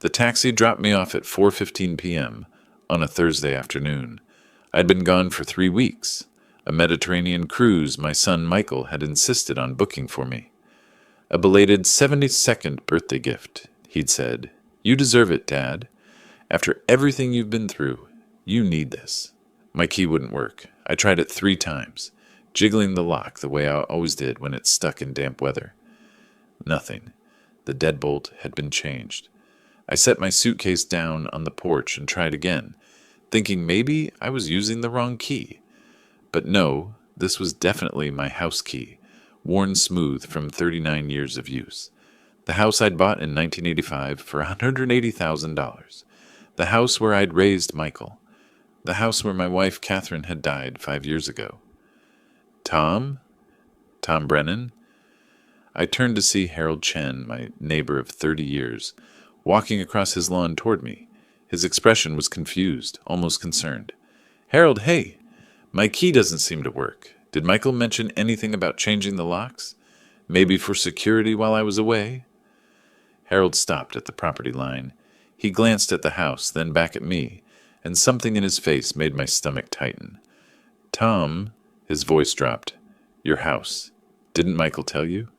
The taxi dropped me off at 4:15 p.m. on a Thursday afternoon. I'd been gone for 3 weeks, a Mediterranean cruise my son Michael had insisted on booking for me. A belated 72nd birthday gift, he'd said. "You deserve it, Dad. After everything you've been through, you need this." My key wouldn't work. I tried it 3 times, jiggling the lock the way I always did when it's stuck in damp weather. Nothing. The deadbolt had been changed. I set my suitcase down on the porch and tried again, thinking maybe I was using the wrong key. But no, this was definitely my house key, worn smooth from 39 years of use. The house I'd bought in 1985 for $180,000. The house where I'd raised Michael. The house where my wife Catherine had died 5 years ago. Tom? Tom Brennan? I turned to see Harold Chen, my neighbor of 30 years, walking across his lawn toward me. His expression was confused, almost concerned. "Harold, hey! My key doesn't seem to work. Did Michael mention anything about changing the locks? Maybe for security while I was away?" Harold stopped at the property line. He glanced at the house, then back at me, and something in his face made my stomach tighten. "Tom," his voice dropped. "Your house. Didn't Michael tell you?"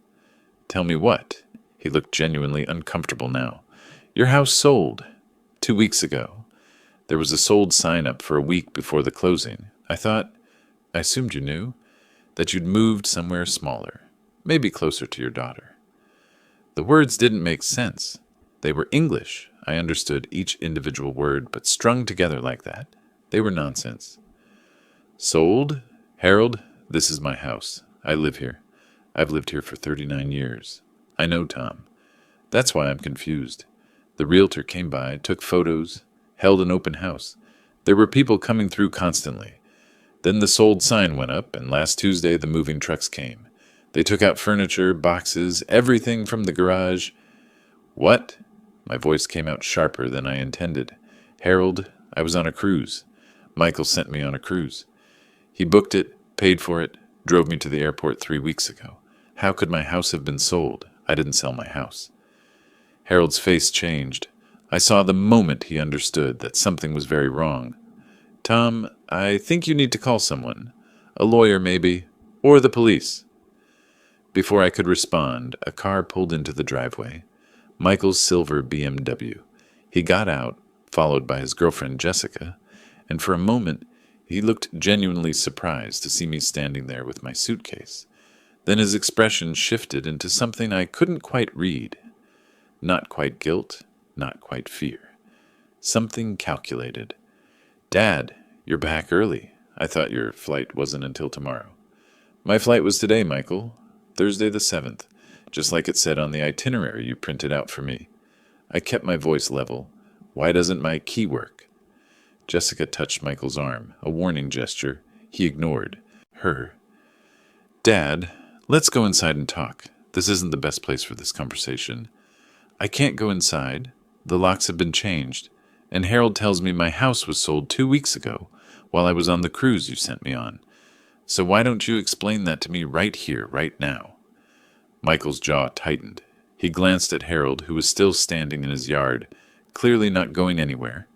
"Tell me what?" He looked genuinely uncomfortable now. "Your house sold 2 weeks ago. There was a sold sign up for a week before the closing. I assumed you knew, that you'd moved somewhere smaller, maybe closer to your daughter." The words didn't make sense. They were English. I understood each individual word, but strung together like that, they were nonsense. "Sold? Harold, this is my house. I live here. I've lived here for 39 years. I know Tom. That's why I'm confused. The realtor came by, took photos, held an open house. There were people coming through constantly. Then the sold sign went up, and last Tuesday the moving trucks came. They took out furniture, boxes, everything from the garage." "What?" My voice came out sharper than I intended. "Harold, I was on a cruise. Michael sent me on a cruise. He booked it, paid for it, drove me to the airport 3 weeks ago. How could my house have been sold? I didn't sell my house." Harold's face changed. I saw the moment he understood that something was very wrong. "Tom, I think you need to call someone. A lawyer, maybe. Or the police." Before I could respond, a car pulled into the driveway. Michael's silver BMW. He got out, followed by his girlfriend Jessica, and for a moment he looked genuinely surprised to see me standing there with my suitcase. Then his expression shifted into something I couldn't quite read. Not quite guilt, not quite fear. Something calculated. "Dad, you're back early. I thought your flight wasn't until tomorrow." "My flight was today, Michael. Thursday the 7th, just like it said on the itinerary you printed out for me." I kept my voice level. "Why doesn't my key work?" Jessica touched Michael's arm, a warning gesture. He ignored her. "Dad, let's go inside and talk. This isn't the best place for this conversation." "I can't go inside. The locks have been changed, and Harold tells me my house was sold 2 weeks ago while I was on the cruise you sent me on. So why don't you explain that to me right here, right now?" Michael's jaw tightened. He glanced at Harold, who was still standing in his yard, clearly not going anywhere.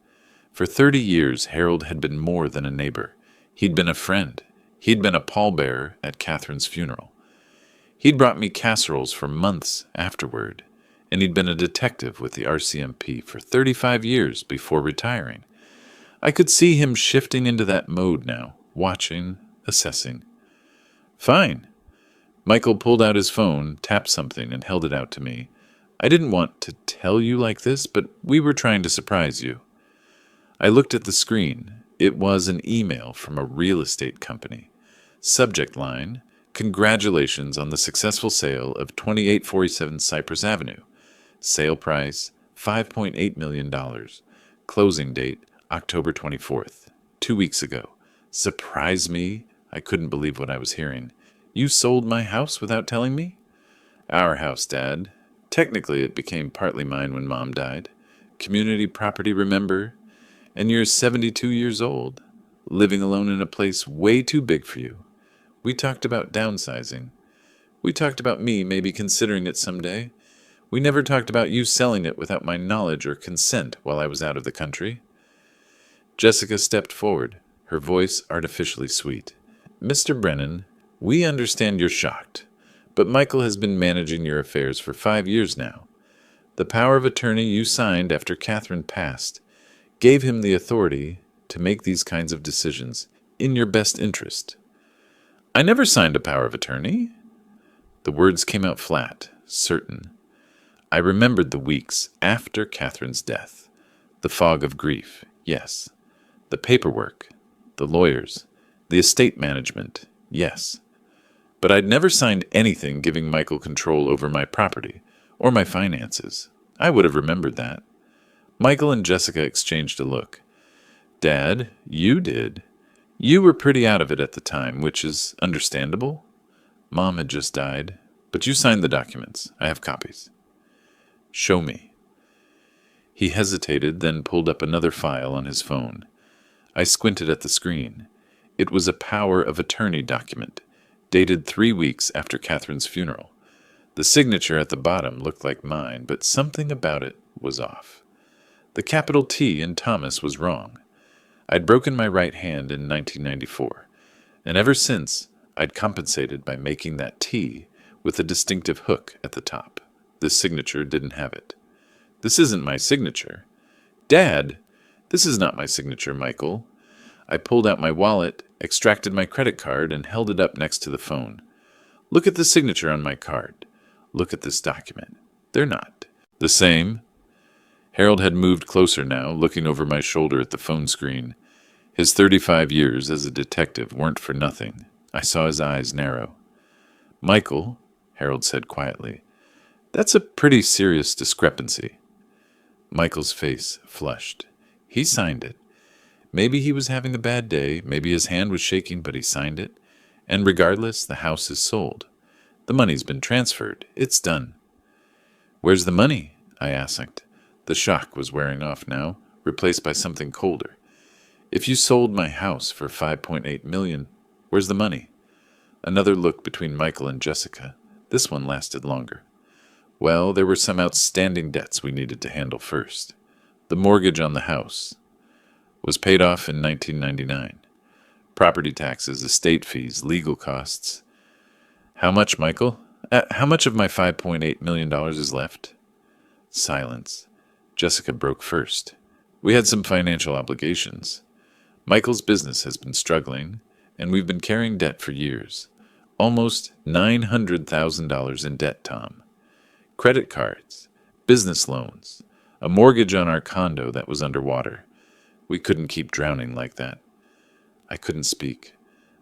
For 30 years, Harold had been more than a neighbor. He'd been a friend. He'd been a pallbearer at Catherine's funeral. He'd brought me casseroles for months afterward, and he'd been a detective with the RCMP for 35 years before retiring. I could see him shifting into that mode now, watching, assessing. "Fine." Michael pulled out his phone, tapped something, and held it out to me. "I didn't want to tell you like this, but we were trying to surprise you." I looked at the screen. It was an email from a real estate company. Subject line, "Congratulations on the successful sale of 2847 Cypress Avenue. Sale price, $5.8 million. Closing date, October 24th. 2 weeks ago. Surprise me?" I couldn't believe what I was hearing. "You sold my house without telling me?" "Our house, Dad. Technically, it became partly mine when Mom died. Community property, remember? And you're 72 years old, living alone in a place way too big for you. We talked about downsizing. We talked about me maybe considering it someday. We never talked about you selling it without my knowledge or consent while I was out of the country." Jessica stepped forward, her voice artificially sweet. "Mr. Brennan, we understand you're shocked, but Michael has been managing your affairs for 5 years now. The power of attorney you signed after Catherine passed gave him the authority to make these kinds of decisions in your best interest." "I never signed a power of attorney." The words came out flat, certain. I remembered the weeks after Catherine's death, the fog of grief, yes. The paperwork, the lawyers, the estate management, yes. But I'd never signed anything giving Michael control over my property or my finances. I would have remembered that. Michael and Jessica exchanged a look. "Dad, you did. You were pretty out of it at the time, which is understandable. Mom had just died, but you signed the documents. I have copies." "Show me." He hesitated, then pulled up another file on his phone. I squinted at the screen. It was a power of attorney document, dated 3 weeks after Catherine's funeral. The signature at the bottom looked like mine, but something about it was off. The capital T in Thomas was wrong. I'd broken my right hand in 1994, and ever since, I'd compensated by making that T with a distinctive hook at the top. This signature didn't have it. "This isn't my signature." "Dad, this is not my signature, Michael." I pulled out my wallet, extracted my credit card, and held it up next to the phone. "Look at the signature on my card. Look at this document. They're not the same." Harold had moved closer now, looking over my shoulder at the phone screen. His 35 years as a detective weren't for nothing. I saw his eyes narrow. "Michael," Harold said quietly, "that's a pretty serious discrepancy." Michael's face flushed. He signed it. Maybe he was having a bad day, maybe his hand was shaking, but he signed it. And regardless, the house is sold. The money's been transferred. It's done. "Where's the money?" I asked. The shock was wearing off now, replaced by something colder. "If you sold my house for $5.8 million, where's the money?" Another look between Michael and Jessica. This one lasted longer. "Well, there were some outstanding debts we needed to handle first. The mortgage on the house was paid off in 1999. Property taxes, estate fees, legal costs." "How much, Michael? How much of my $5.8 million is left?" Silence. Jessica broke first. "We had some financial obligations. Michael's business has been struggling, and we've been carrying debt for years. Almost $900,000 in debt, Tom. Credit cards, business loans, a mortgage on our condo that was underwater. We couldn't keep drowning like that." I couldn't speak.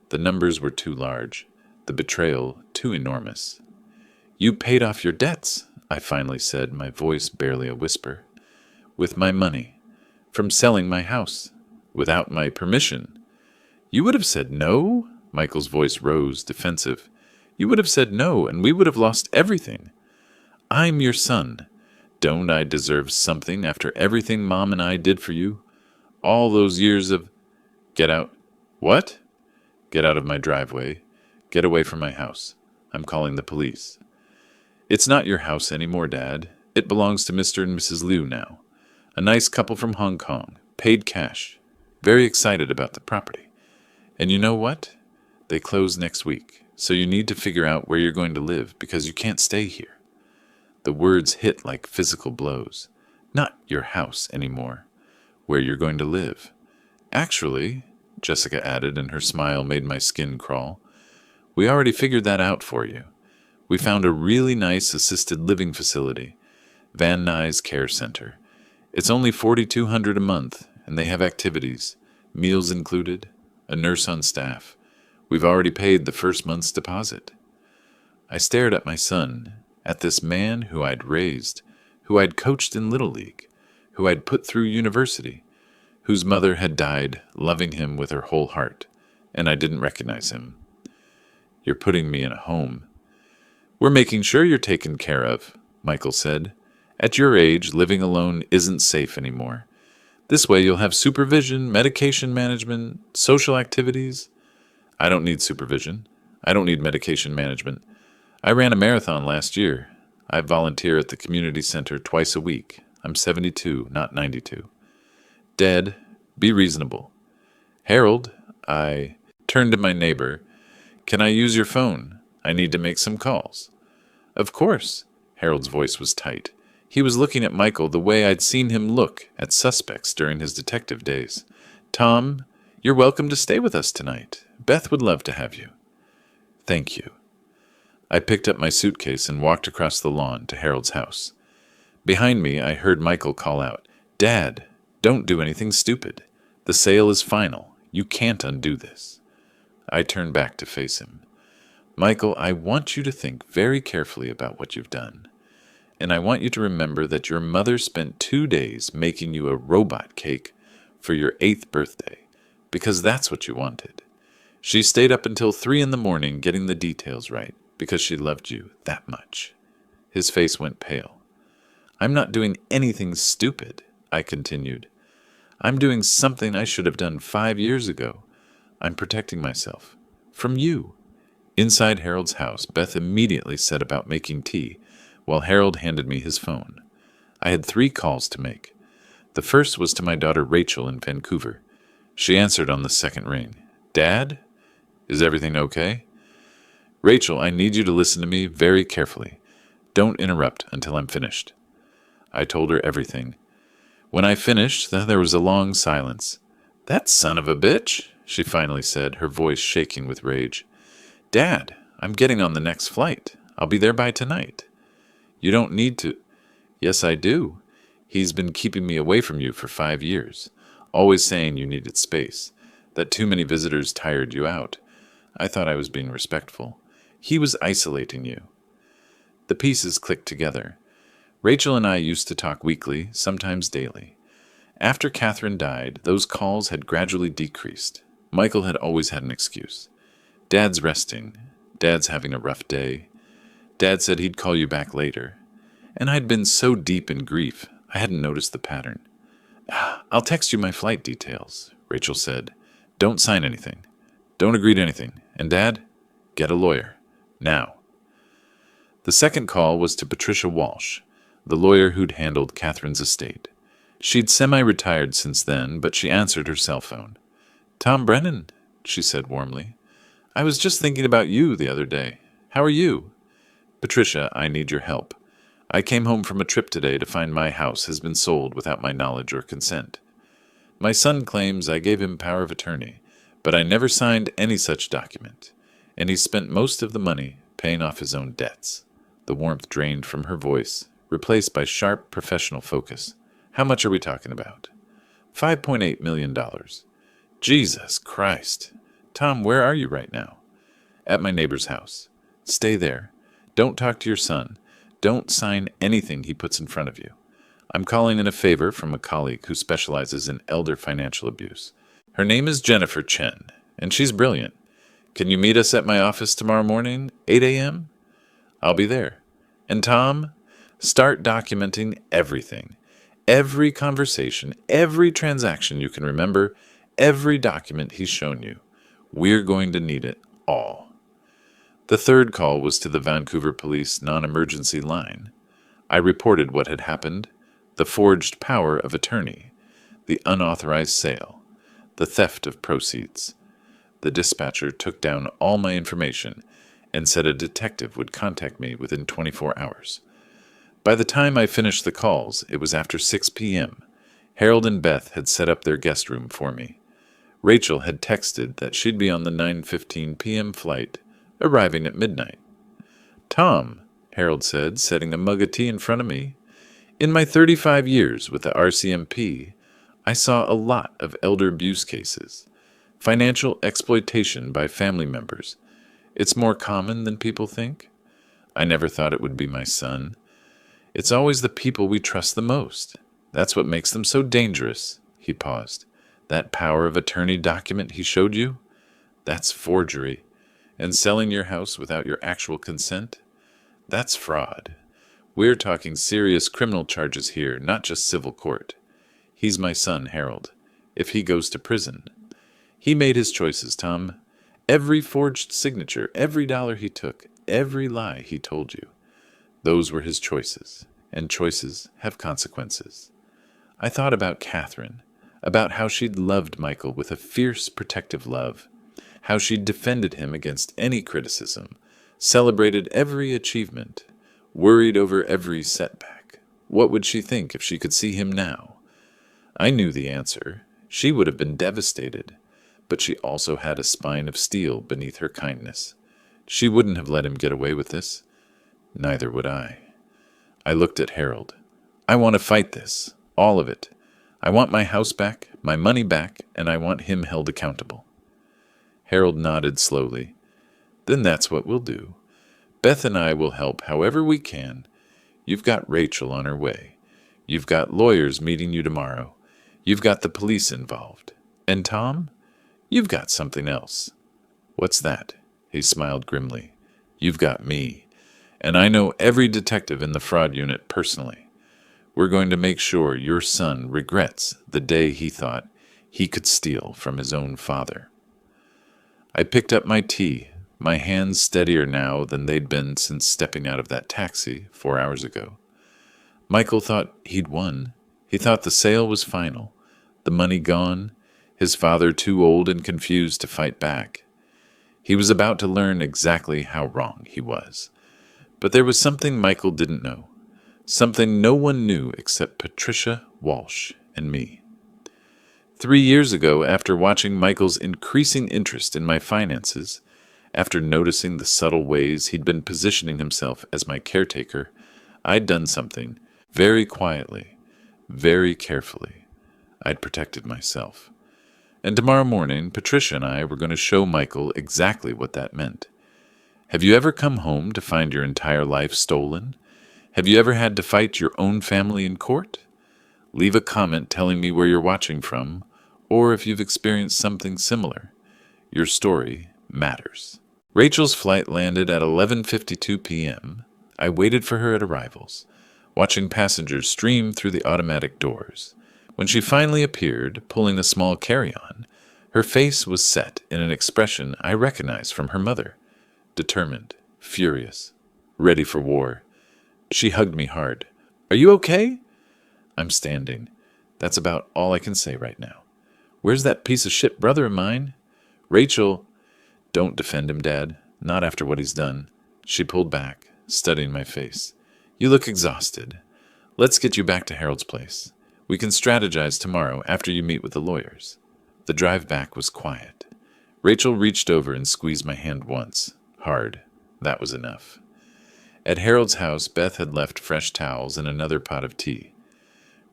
The numbers were too large, the betrayal too enormous. "You paid off your debts," I finally said, my voice barely a whisper. "With my money, from selling my house, without my permission." "You would have said no?" Michael's voice rose, defensive. "You would have said no, and we would have lost everything. I'm your son. Don't I deserve something after everything Mom and I did for you? All those years of—" "Get out." "What?" "Get out of my driveway. Get away from my house. I'm calling the police." "It's not your house anymore, Dad. It belongs to Mr. and Mrs. Liu now. A nice couple from Hong Kong. Paid cash. Very excited about the property. And you know what? They close next week, so you need to figure out where you're going to live because you can't stay here." The words hit like physical blows. Not your house anymore. Where you're going to live. "Actually," Jessica added, and her smile made my skin crawl, "we already figured that out for you. We found a really nice assisted living facility, Van Nuys Care Center. It's only $4,200 a month, and they have activities, meals included, a nurse on staff. We've already paid the first month's deposit." I stared at my son, at this man who I'd raised, who I'd coached in Little League, who I'd put through university, whose mother had died loving him with her whole heart, and I didn't recognize him. "You're putting me in a home." "We're making sure you're taken care of," Michael said. "At your age, living alone isn't safe anymore. This way you'll have supervision, medication management, social activities." "I don't need supervision. I don't need medication management. I ran a marathon last year. I volunteer at the community center twice a week. I'm 72, not 92. Dad, be reasonable. Harold, I turned to my neighbor. Can I use your phone? I need to make some calls. Of course. Harold's voice was tight. He was looking at Michael the way I'd seen him look at suspects during his detective days. Tom, you're welcome to stay with us tonight. Beth would love to have you. Thank you. I picked up my suitcase and walked across the lawn to Harold's house. Behind me, I heard Michael call out, Dad, don't do anything stupid. The sale is final. You can't undo this. I turned back to face him. Michael, I want you to think very carefully about what you've done. And I want you to remember that your mother spent 2 days making you a robot cake for your 8th birthday, because that's what you wanted. She stayed up until 3 a.m. getting the details right, because she loved you that much. His face went pale. I'm not doing anything stupid, I continued. I'm doing something I should have done 5 years ago. I'm protecting myself. From you. Inside Harold's house, Beth immediately set about making tea, while Harold handed me his phone. I had 3 calls to make. The first was to my daughter Rachel in Vancouver. She answered on the second ring. Dad? Is everything okay? Rachel, I need you to listen to me very carefully. Don't interrupt until I'm finished. I told her everything. When I finished, there was a long silence. That son of a bitch, she finally said, her voice shaking with rage. Dad, I'm getting on the next flight. I'll be there by tonight. You don't need to. Yes, I do. He's been keeping me away from you for 5 years, always saying you needed space, that too many visitors tired you out. I thought I was being respectful. He was isolating you. The pieces clicked together. Rachel and I used to talk weekly, sometimes daily. After Catherine died, those calls had gradually decreased. Michael had always had an excuse. Dad's resting. Dad's having a rough day. Dad said he'd call you back later. And I'd been so deep in grief, I hadn't noticed the pattern. I'll text you my flight details, Rachel said. Don't sign anything. Don't agree to anything. And Dad, get a lawyer. Now. The second call was to Patricia Walsh, the lawyer who'd handled Catherine's estate. She'd semi-retired since then, but she answered her cell phone. Tom Brennan, she said warmly. I was just thinking about you the other day. How are you? Patricia, I need your help. I came home from a trip today to find my house has been sold without my knowledge or consent. My son claims I gave him power of attorney, but I never signed any such document, and he spent most of the money paying off his own debts. The warmth drained from her voice, replaced by sharp professional focus. How much are we talking about? $5.8 million. Jesus Christ. Tom, where are you right now? At my neighbor's house. Stay there. Don't talk to your son. Don't sign anything he puts in front of you. I'm calling in a favor from a colleague who specializes in elder financial abuse. Her name is Jennifer Chen, and she's brilliant. Can you meet us at my office tomorrow morning, 8 a.m.? I'll be there. And Tom, start documenting everything. Every conversation, every transaction you can remember, every document he's shown you. We're going to need it all. The third call was to the Vancouver Police non-emergency line. I reported what had happened, the forged power of attorney, the unauthorized sale, the theft of proceeds. The dispatcher took down all my information and said a detective would contact me within 24 hours. By the time I finished the calls, it was after 6 p.m. Harold and Beth had set up their guest room for me. Rachel had texted that she'd be on the 9:15 p.m. flight, arriving at midnight. Tom, Harold said, setting a mug of tea in front of me, in my 35 years with the RCMP, I saw a lot of elder abuse cases, financial exploitation by family members. It's more common than people think. I never thought it would be my son. It's always the people we trust the most. That's what makes them so dangerous. He paused. That power of attorney document he showed you? That's forgery. And selling your house without your actual consent? That's fraud. We're talking serious criminal charges here, not just civil court. He's my son, Harold. If he goes to prison. He made his choices, Tom. Every forged signature, every dollar he took, every lie he told you. Those were his choices, and choices have consequences. I thought about Catherine, about how she'd loved Michael with a fierce, protective love, how she'd defended him against any criticism, celebrated every achievement, worried over every setback. What would she think if she could see him now? I knew the answer. She would have been devastated, but she also had a spine of steel beneath her kindness. She wouldn't have let him get away with this. Neither would I. I looked at Harold. I want to fight this. All of it. I want my house back, my money back, and I want him held accountable. Harold nodded slowly. Then that's what we'll do. Beth and I will help however we can. You've got Rachel on her way. You've got lawyers meeting you tomorrow. You've got the police involved. And Tom? You've got something else. What's that? He smiled grimly. You've got me. And I know every detective in the fraud unit personally. We're going to make sure your son regrets the day he thought he could steal from his own father. I picked up my tea, my hands steadier now than they'd been since stepping out of that taxi 4 hours ago. Michael thought he'd won. He thought the sale was final, the money gone, his father too old and confused to fight back. He was about to learn exactly how wrong he was. But there was something Michael didn't know. Something no one knew except Patricia, Walsh, and me. 3 years ago, after watching Michael's increasing interest in my finances, after noticing the subtle ways he'd been positioning himself as my caretaker, I'd done something very quietly, very carefully. I'd protected myself. And tomorrow morning, Patricia and I were going to show Michael exactly what that meant. Have you ever come home to find your entire life stolen? Have you ever had to fight your own family in court? Leave a comment telling me where you're watching from, or if you've experienced something similar. Your story matters. Rachel's flight landed at 11:52 p.m. I waited for her at arrivals, watching passengers stream through the automatic doors. When she finally appeared, pulling a small carry-on, her face was set in an expression I recognized from her mother. Determined, furious, ready for war. She hugged me hard. Are you okay? I'm standing. That's about all I can say right now. Where's that piece of shit brother of mine? Rachel. Don't defend him, Dad. Not after what he's done. She pulled back, studying my face. You look exhausted. Let's get you back to Harold's place. We can strategize tomorrow after you meet with the lawyers. The drive back was quiet. Rachel reached over and squeezed my hand once. Hard. That was enough. At Harold's house, Beth had left fresh towels and another pot of tea.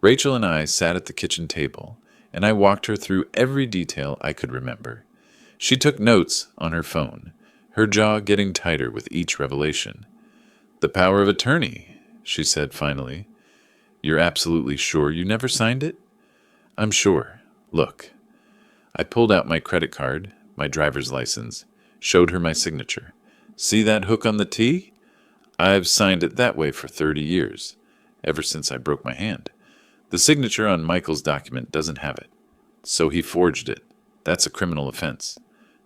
Rachel and I sat at the kitchen table, and I walked her through every detail I could remember. She took notes on her phone, her jaw getting tighter with each revelation. The power of attorney, she said finally. You're absolutely sure you never signed it? I'm sure. Look. I pulled out my credit card, my driver's license, showed her my signature. See that hook on the T? I've signed it that way for 30 years, ever since I broke my hand. The signature on Michael's document doesn't have it, so he forged it. That's a criminal offense.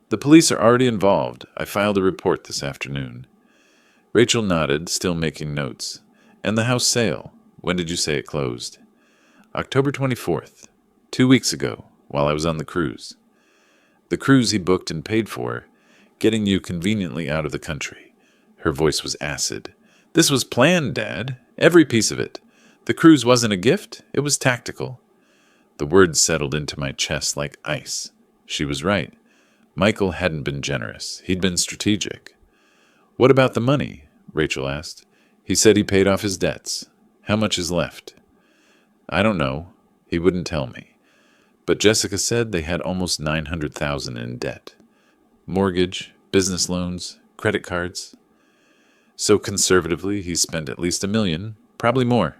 The police are already involved. I filed a report this afternoon. Rachel nodded, still making notes. And the house sale, when did you say it closed? October 24th, 2 weeks ago, while I was on the cruise. The cruise he booked and paid for, getting you conveniently out of the country. Her voice was acid. This was planned, Dad. Every piece of it. The cruise wasn't a gift. It was tactical. The words settled into my chest like ice. She was right. Michael hadn't been generous. He'd been strategic. What about the money? Rachel asked. He said he paid off his debts. How much is left? I don't know. He wouldn't tell me. But Jessica said they had almost $900,000 in debt. Mortgage, business loans, credit cards. So conservatively, he spent at least $1 million, probably more.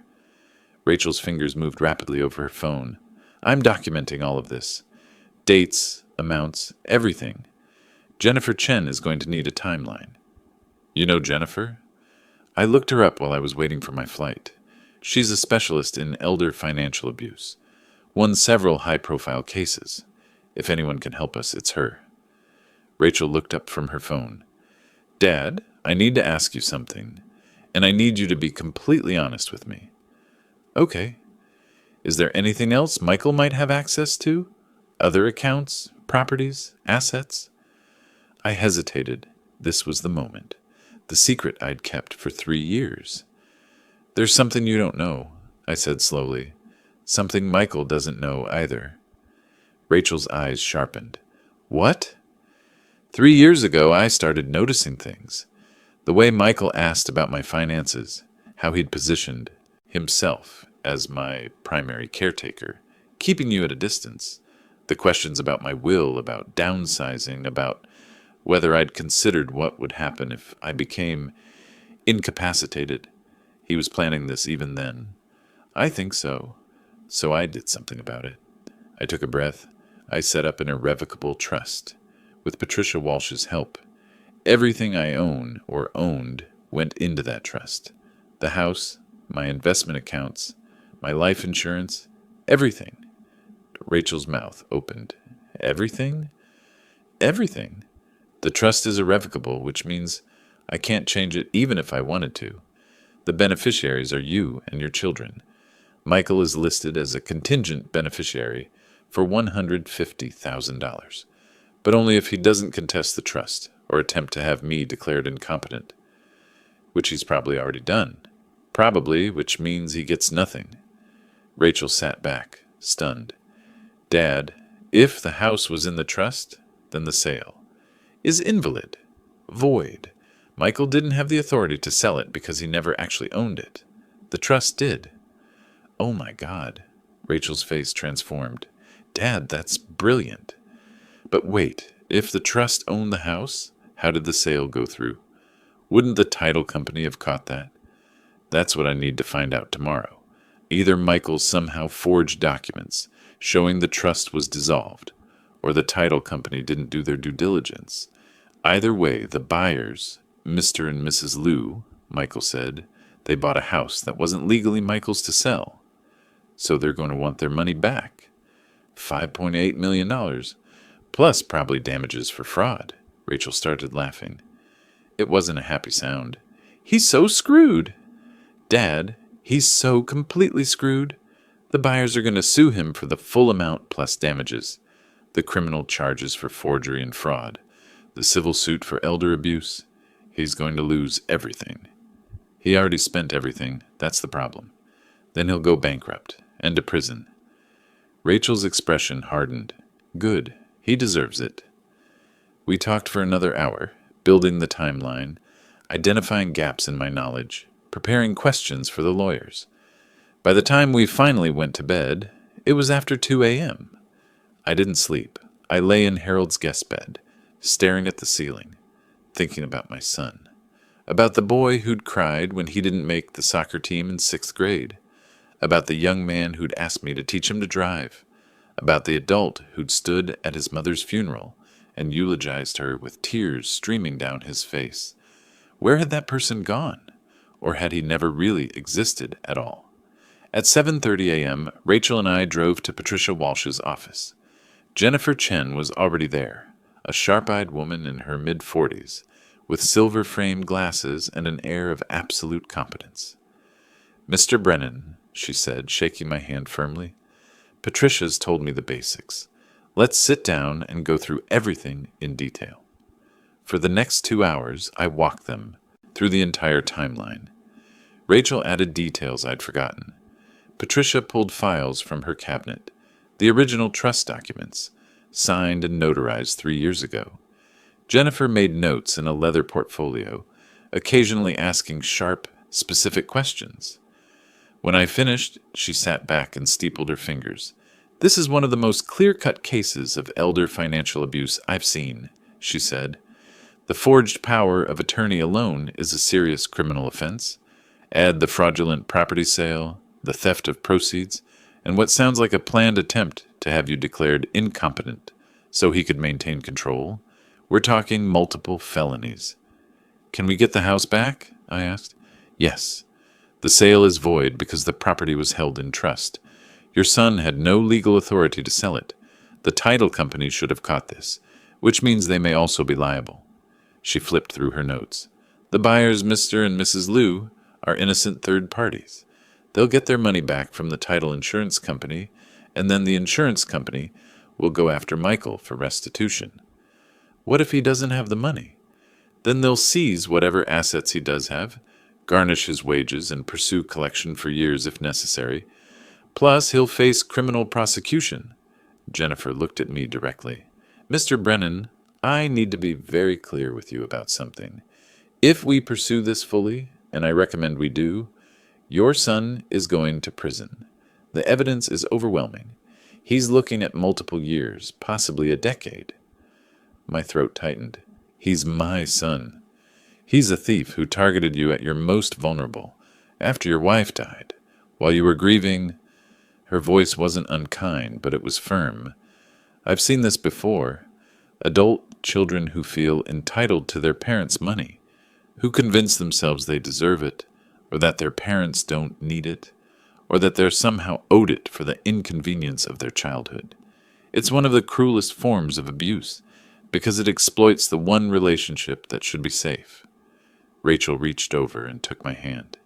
Rachel's fingers moved rapidly over her phone. I'm documenting all of this. Dates, amounts, everything. Jennifer Chen is going to need a timeline. You know Jennifer? I looked her up while I was waiting for my flight. She's a specialist in elder financial abuse. Won several high-profile cases. If anyone can help us, it's her. Rachel looked up from her phone. Dad, I need to ask you something. and I need you to be completely honest with me. Okay. Is there anything else Michael might have access to? Other accounts, properties, assets? I hesitated. This was the moment. The secret I'd kept for 3 years. There's something you don't know, I said slowly. Something Michael doesn't know either. Rachel's eyes sharpened. What? 3 years ago, I started noticing things. The way Michael asked about my finances, how he'd positioned himself as my primary caretaker, keeping you at a distance, the questions about my will, about downsizing, about whether I'd considered what would happen if I became incapacitated. He was planning this even then. I think so. So I did something about it. I took a breath. I set up an irrevocable trust. With Patricia Walsh's help, everything I own or owned went into that trust. The house, my investment accounts, my life insurance, everything. Rachel's mouth opened. Everything? Everything. The trust is irrevocable, which means I can't change it even if I wanted to. The beneficiaries are you and your children. Michael is listed as a contingent beneficiary for $150,000, but only if he doesn't contest the trust or attempt to have me declared incompetent, which he's probably already done. Probably, which means he gets nothing. Rachel sat back, stunned. Dad, if the house was in the trust, then the sale is invalid, void. Michael didn't have the authority to sell it because he never actually owned it. The trust did. Oh my God. Rachel's face transformed. Dad, that's brilliant. But wait, if the trust owned the house, how did the sale go through? Wouldn't the title company have caught that? That's what I need to find out tomorrow. Either Michael somehow forged documents showing the trust was dissolved, or the title company didn't do their due diligence. Either way, the buyers, Mr. and Mrs. Liu, Michael said, they bought a house that wasn't legally Michael's to sell. So they're going to want their money back. $5.8 million, plus probably damages for fraud. Rachel started laughing. It wasn't a happy sound. He's so screwed. Dad, he's so completely screwed. The buyers are going to sue him for the full amount plus damages. The criminal charges for forgery and fraud. The civil suit for elder abuse. He's going to lose everything. He already spent everything. That's the problem. Then he'll go bankrupt and to prison. Rachel's expression hardened. Good. He deserves it. We talked for another hour, building the timeline, identifying gaps in my knowledge, preparing questions for the lawyers. By the time we finally went to bed, it was after 2 a.m. I didn't sleep. I lay in Harold's guest bed, staring at the ceiling, thinking about my son, about the boy who'd cried when he didn't make the soccer team in 6th grade, about the young man who'd asked me to teach him to drive, about the adult who'd stood at his mother's funeral and eulogized her with tears streaming down his face. Where had that person gone? Or had he never really existed at all? At 7:30 a.m., Rachel and I drove to Patricia Walsh's office. Jennifer Chen was already there, a sharp-eyed woman in her mid-40s, with silver-framed glasses and an air of absolute competence. Mr. Brennan, she said, shaking my hand firmly, Patricia's told me the basics. Let's sit down and go through everything in detail. For the next 2 hours, I walked them through the entire timeline. Rachel added details I'd forgotten. Patricia pulled files from her cabinet, the original trust documents, signed and notarized 3 years ago. Jennifer made notes in a leather portfolio, occasionally asking sharp, specific questions. When I finished, she sat back and steepled her fingers. This is one of the most clear-cut cases of elder financial abuse I've seen, she said. The forged power of attorney alone is a serious criminal offense. Add the fraudulent property sale, the theft of proceeds, and what sounds like a planned attempt to have you declared incompetent so he could maintain control. We're talking multiple felonies. Can we get the house back? I asked. Yes. The sale is void because the property was held in trust. Your son had no legal authority to sell it. The title company should have caught this, which means they may also be liable. She flipped through her notes. The buyers, Mr. and Mrs. Liu, are innocent third parties. They'll get their money back from the title insurance company, and then the insurance company will go after Michael for restitution. What if he doesn't have the money? Then they'll seize whatever assets he does have, garnish his wages, and pursue collection for years if necessary. Plus, he'll face criminal prosecution. Jennifer looked at me directly. Mr. Brennan, I need to be very clear with you about something. If we pursue this fully, and I recommend we do, your son is going to prison. The evidence is overwhelming. He's looking at multiple years, possibly a decade. My throat tightened. He's my son. He's a thief who targeted you at your most vulnerable, after your wife died, while you were grieving. Her voice wasn't unkind, but it was firm. I've seen this before. Adult children who feel entitled to their parents' money, who convince themselves they deserve it, or that their parents don't need it, or that they're somehow owed it for the inconvenience of their childhood. It's one of the cruelest forms of abuse, because it exploits the one relationship that should be safe. Rachel reached over and took my hand.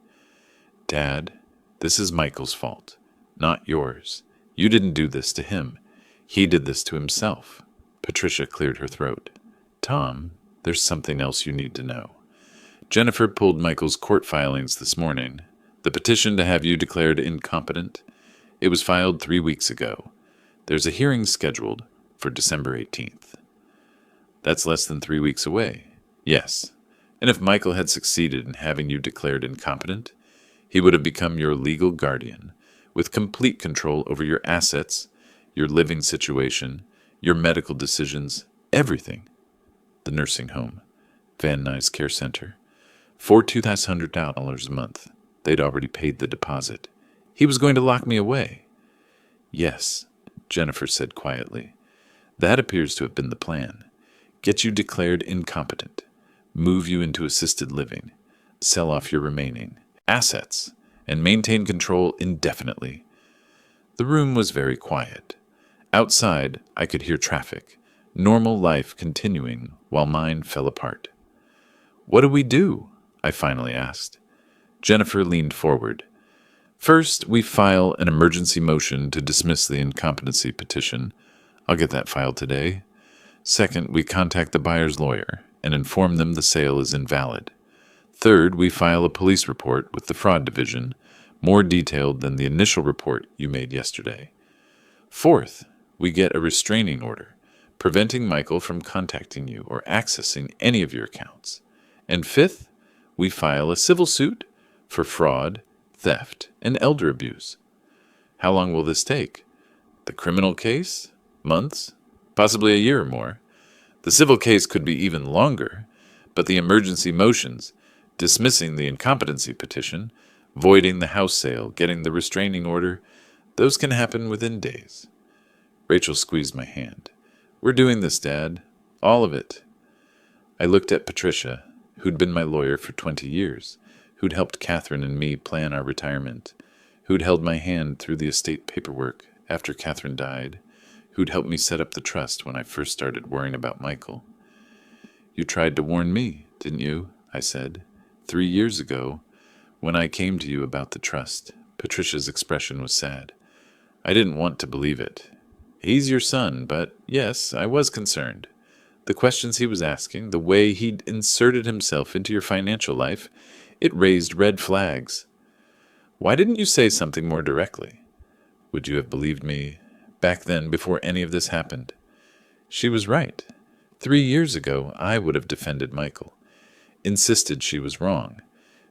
Dad, this is Michael's fault, not yours. You didn't do this to him. He did this to himself. Patricia cleared her throat. Tom, there's something else you need to know. Jennifer pulled Michael's court filings this morning. The petition to have you declared incompetent. It was filed 3 weeks ago. There's a hearing scheduled for December 18th. That's less than 3 weeks away. Yes. And if Michael had succeeded in having you declared incompetent, he would have become your legal guardian, with complete control over your assets, your living situation, your medical decisions, everything. The nursing home, Van Nuys Care Center, for $2,200 a month. They'd already paid the deposit. He was going to lock me away. Yes, Jennifer said quietly. That appears to have been the plan. Get you declared incompetent, move you into assisted living, sell off your remaining assets, and maintain control indefinitely. The room was very quiet. Outside, I could hear traffic, normal life continuing while mine fell apart. What do we do? I finally asked. Jennifer leaned forward. First, we file an emergency motion to dismiss the incompetency petition. I'll get that filed today. Second, we contact the buyer's lawyer and inform them the sale is invalid. Third, we file a police report with the fraud division, more detailed than the initial report you made yesterday. Fourth, we get a restraining order, preventing Michael from contacting you or accessing any of your accounts. And fifth, we file a civil suit for fraud, theft, and elder abuse. How long will this take? The criminal case? Months? Possibly a year or more. The civil case could be even longer, but the emergency motions, dismissing the incompetency petition, voiding the house sale, getting the restraining order, those can happen within days. Rachel squeezed my hand. We're doing this, Dad. All of it. I looked at Patricia, who'd been my lawyer for 20 years, who'd helped Catherine and me plan our retirement, who'd held my hand through the estate paperwork after Catherine died, who'd helped me set up the trust when I first started worrying about Michael. You tried to warn me, didn't you? I said. 3 years ago, when I came to you about the trust. Patricia's expression was sad. I didn't want to believe it. He's your son, but yes, I was concerned. The questions he was asking, the way he'd inserted himself into your financial life, it raised red flags. Why didn't you say something more directly? Would you have believed me back then before any of this happened? She was right. 3 years ago, I would have defended Michael, insisted she was wrong,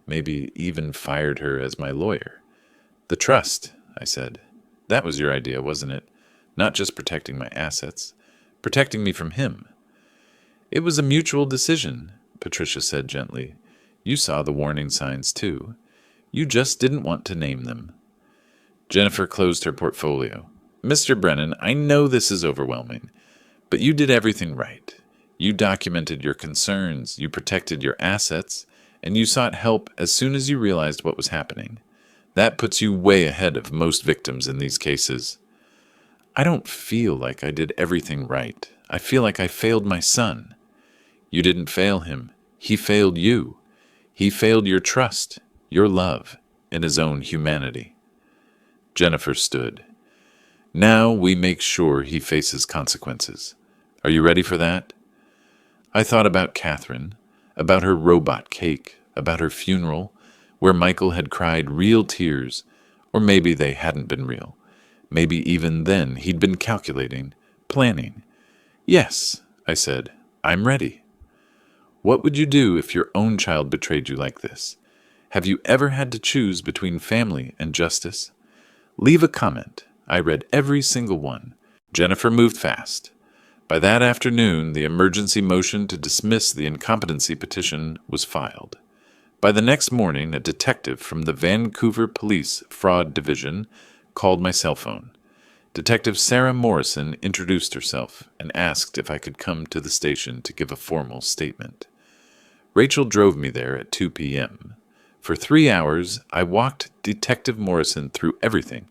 maybe even fired her as my lawyer. The trust, I said. That was your idea, wasn't it? Not just protecting my assets, protecting me from him. It was a mutual decision, Patricia said gently. You saw the warning signs, too. You just didn't want to name them. Jennifer closed her portfolio. Mr. Brennan, I know this is overwhelming, but you did everything right. You documented your concerns, you protected your assets, and you sought help as soon as you realized what was happening. That puts you way ahead of most victims in these cases. I don't feel like I did everything right. I feel like I failed my son. You didn't fail him. He failed you. He failed your trust. your love, and his own humanity. Jennifer stood. Now we make sure he faces consequences. Are you ready for that? I thought about Catherine, about her robot cake, about her funeral, where Michael had cried real tears, or maybe they hadn't been real. Maybe even then he'd been calculating, planning. Yes, I said, I'm ready. What would you do if your own child betrayed you like this? Have you ever had to choose between family and justice? Leave a comment. I read every single one. Jennifer moved fast. By that afternoon, the emergency motion to dismiss the incompetency petition was filed. By the next morning, a detective from the Vancouver Police Fraud Division called my cell phone. Detective Sarah Morrison introduced herself and asked if I could come to the station to give a formal statement. Rachel drove me there at 2 p.m. For 3 hours, I walked Detective Morrison through everything.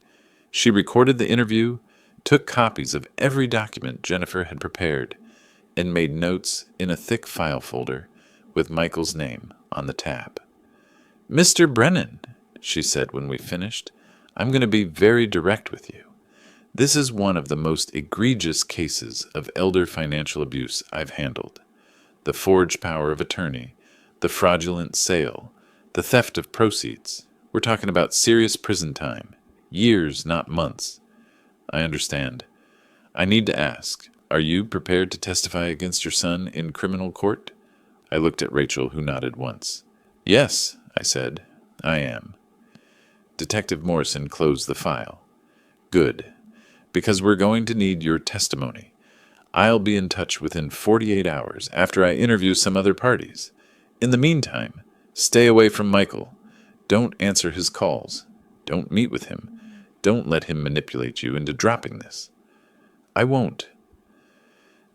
She recorded the interview, took copies of every document Jennifer had prepared, and made notes in a thick file folder with Michael's name on the tab. Mr. Brennan, she said when we finished, I'm going to be very direct with you. This is one of the most egregious cases of elder financial abuse I've handled. The forged power of attorney, the fraudulent sale, the theft of proceeds. We're talking about serious prison time. Years, not months. I understand. I need to ask, are you prepared to testify against your son in criminal court? I looked at Rachel, who nodded once. Yes, I said, I am. Detective Morrison closed the file. Good, because we're going to need your testimony. I'll be in touch within 48 hours after I interview some other parties. In the meantime, stay away from Michael. Don't answer his calls. Don't meet with him. Don't let him manipulate you into dropping this. I won't.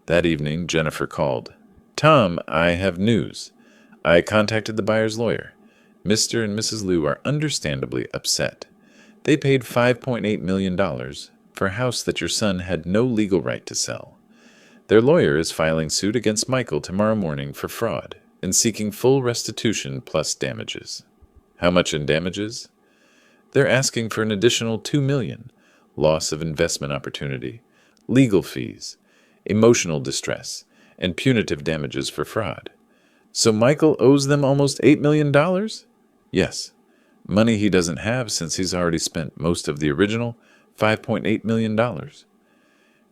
That evening, Jennifer called. Tom, I have news. I contacted the buyer's lawyer. Mr. and Mrs. Liu are understandably upset. They paid $5.8 million for a house that your son had no legal right to sell. Their lawyer is filing suit against Michael tomorrow morning for fraud and seeking full restitution plus damages. How much in damages? They're asking for an additional $2 million, loss of investment opportunity, legal fees, emotional distress, and punitive damages for fraud. So Michael owes them almost $8 million? Yes, money he doesn't have since he's already spent most of the original $5.8 million.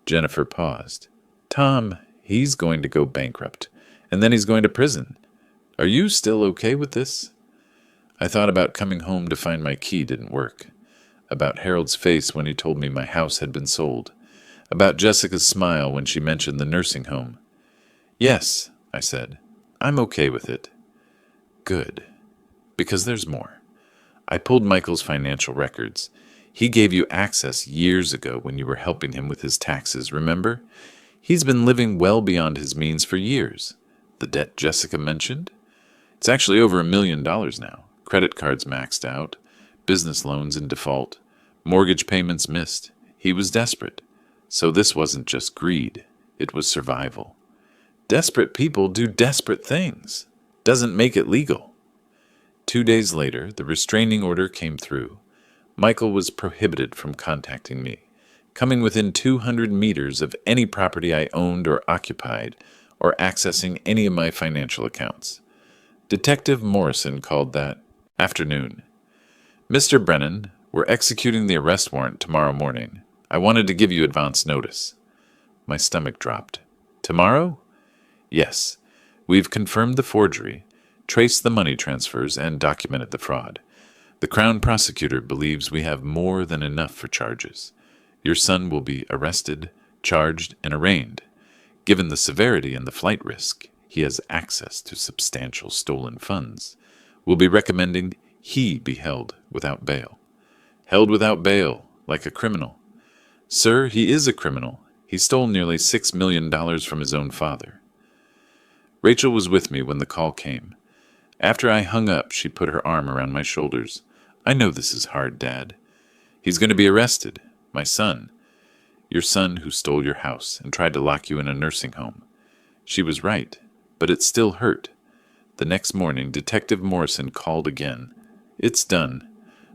Jennifer paused. Tom, he's going to go bankrupt, and then he's going to prison. Are you still okay with this? I thought about coming home to find my key didn't work, about Harold's face when he told me my house had been sold, about Jessica's smile when she mentioned the nursing home. Yes, I said, I'm okay with it. Good, because there's more. I pulled Michael's financial records. He gave you access years ago when you were helping him with his taxes, remember? He's been living well beyond his means for years. The debt Jessica mentioned? It's actually over $1 million now. Credit cards maxed out, business loans in default, mortgage payments missed. He was desperate. So this wasn't just greed, it was survival. Desperate people do desperate things. Doesn't make it legal. 2 days later, the restraining order came through. Michael was prohibited from contacting me, coming within 200 meters of any property I owned or occupied, or accessing any of my financial accounts. Detective Morrison called that afternoon. Mr. Brennan, we're executing the arrest warrant tomorrow morning. I wanted to give you advance notice. My stomach dropped. Tomorrow? Yes. We've confirmed the forgery, traced the money transfers, and documented the fraud. The Crown Prosecutor believes we have more than enough for charges. Your son will be arrested, charged, and arraigned. Given the severity and the flight risk, he has access to substantial stolen funds. We'll be recommending he be held without bail. Held without bail, like a criminal. Sir, he is a criminal. He stole nearly $6 million from his own father. Rachel was with me when the call came. After I hung up, she put her arm around my shoulders. I know this is hard, Dad. He's going to be arrested. My son. Your son who stole your house and tried to lock you in a nursing home. She was right, but it still hurt. The next morning, Detective Morrison called again. It's done.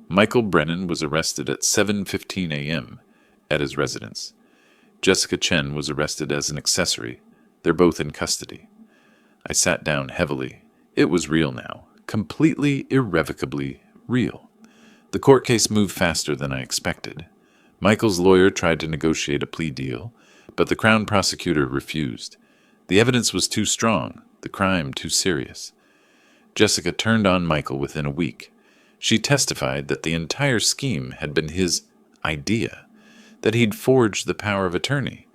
Michael Brennan was arrested at 7:15 a.m. at his residence. Jessica Chen was arrested as an accessory. They're both in custody. I sat down heavily. It was real now. Completely, irrevocably real. The court case moved faster than I expected. Michael's lawyer tried to negotiate a plea deal, but the Crown prosecutor refused. The evidence was too strong, the crime too serious. Jessica turned on Michael within a week. She testified that the entire scheme had been his idea, that he'd forged the power of attorney,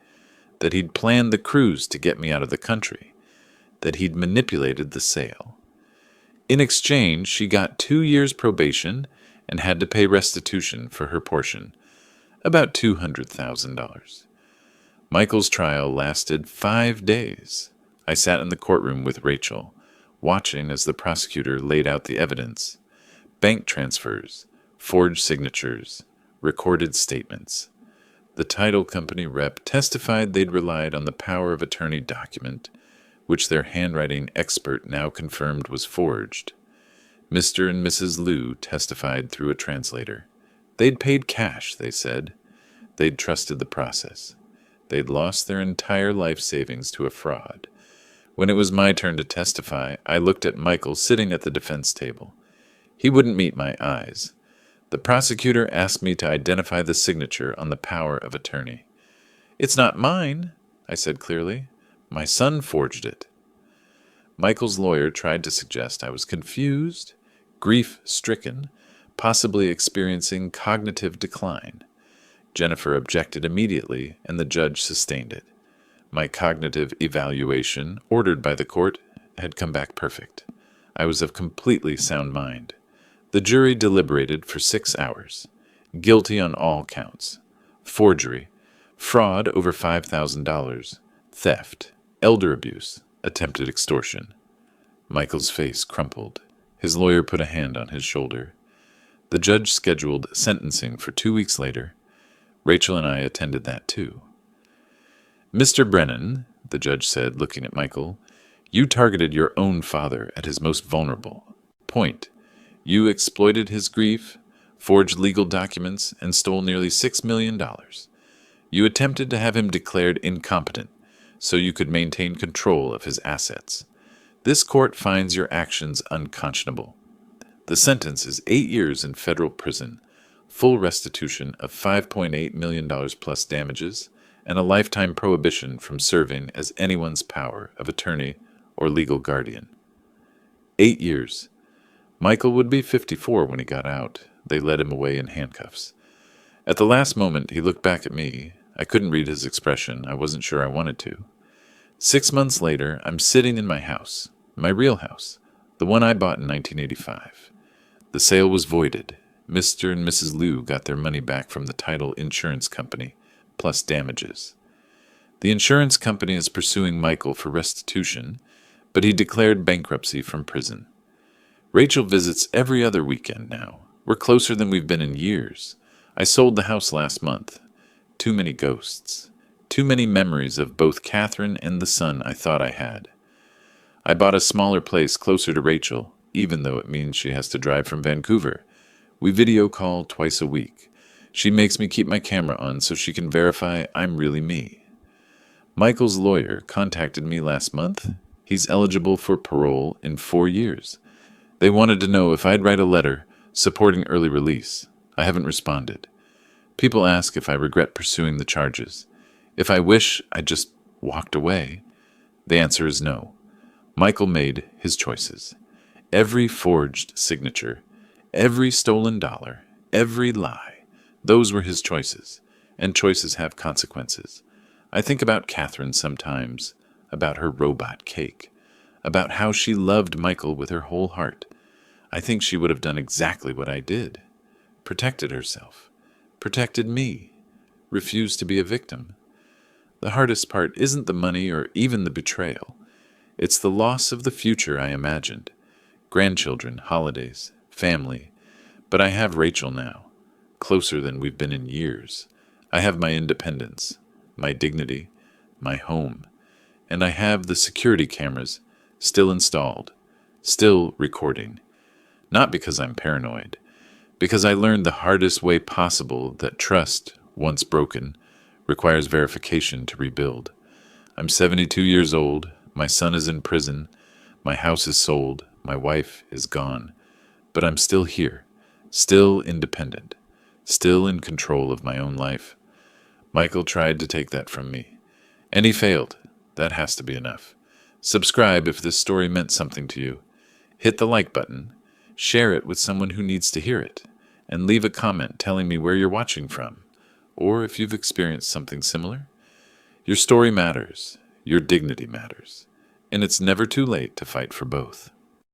that he'd planned the cruise to get me out of the country, that he'd manipulated the sale. In exchange, she got 2 years probation and had to pay restitution for her portion, about $200,000. Michael's trial lasted 5 days. I sat in the courtroom with Rachel, watching as the prosecutor laid out the evidence. Bank transfers, forged signatures, recorded statements. The title company rep testified they'd relied on the power of attorney document, which their handwriting expert now confirmed was forged. Mr. and Mrs. Liu testified through a translator. They'd paid cash, they said. They'd trusted the process. They'd lost their entire life savings to a fraud. When it was my turn to testify, I looked at Michael sitting at the defense table. He wouldn't meet my eyes. The prosecutor asked me to identify the signature on the power of attorney. "It's not mine," I said clearly. "My son forged it." Michael's lawyer tried to suggest I was confused, grief-stricken, possibly experiencing cognitive decline. Jennifer objected immediately, and the judge sustained it. My cognitive evaluation, ordered by the court, had come back perfect. I was of completely sound mind. The jury deliberated for 6 hours. Guilty on all counts. Forgery, fraud over $5,000, theft, elder abuse, attempted extortion. Michael's face crumpled. His lawyer put a hand on his shoulder. The judge scheduled sentencing for 2 weeks later. Rachel and I attended that too. "Mr. Brennan," the judge said, looking at Michael, "you targeted your own father at his most vulnerable point. You exploited his grief, forged legal documents, and stole nearly $6 million. You attempted to have him declared incompetent so you could maintain control of his assets. This court finds your actions unconscionable. The sentence is 8 years in federal prison, full restitution of $5.8 million plus damages, and a lifetime prohibition from serving as anyone's power of attorney or legal guardian." 8 years. Michael would be 54 when he got out. They led him away in handcuffs. At the last moment, he looked back at me. I couldn't read his expression. I wasn't sure I wanted to. 6 months later, I'm sitting in my house, my real house, the one I bought in 1985. The sale was voided. Mr. and Mrs. Liu got their money back from the title insurance company, plus damages. The insurance company is pursuing Michael for restitution, but he declared bankruptcy from prison. Rachel visits every other weekend now. We're closer than we've been in years. I sold the house last month. Too many ghosts. Too many memories of both Catherine and the son I thought I had. I bought a smaller place closer to Rachel, even though it means she has to drive from Vancouver. We video call twice a week. She makes me keep my camera on so she can verify I'm really me. Michael's lawyer contacted me last month. He's eligible for parole in 4 years. They wanted to know if I'd write a letter supporting early release. I haven't responded. People ask if I regret pursuing the charges. If I wish I'd just walked away. The answer is no. Michael made his choices. Every forged signature, every stolen dollar, every lie, those were his choices, and choices have consequences. I think about Catherine sometimes, about her robot cake, about how she loved Michael with her whole heart. I think she would have done exactly what I did. Protected herself. Protected me. Refused to be a victim. The hardest part isn't the money or even the betrayal. It's the loss of the future I imagined. Grandchildren, holidays, family. But I have Rachel now. Closer than we've been in years. I have my independence, my dignity, my home. And I have the security cameras still installed, still recording. Not because I'm paranoid, because I learned the hardest way possible that trust, once broken, requires verification to rebuild. I'm 72 years old, my son is in prison, my house is sold, my wife is gone, but I'm still here, still independent, still in control of my own life. Michael tried to take that from me, and he failed. That has to be enough. Subscribe if this story meant something to you. Hit the like button, share it with someone who needs to hear it, and leave a comment telling me where you're watching from, or if you've experienced something similar. Your story matters, your dignity matters, and it's never too late to fight for both.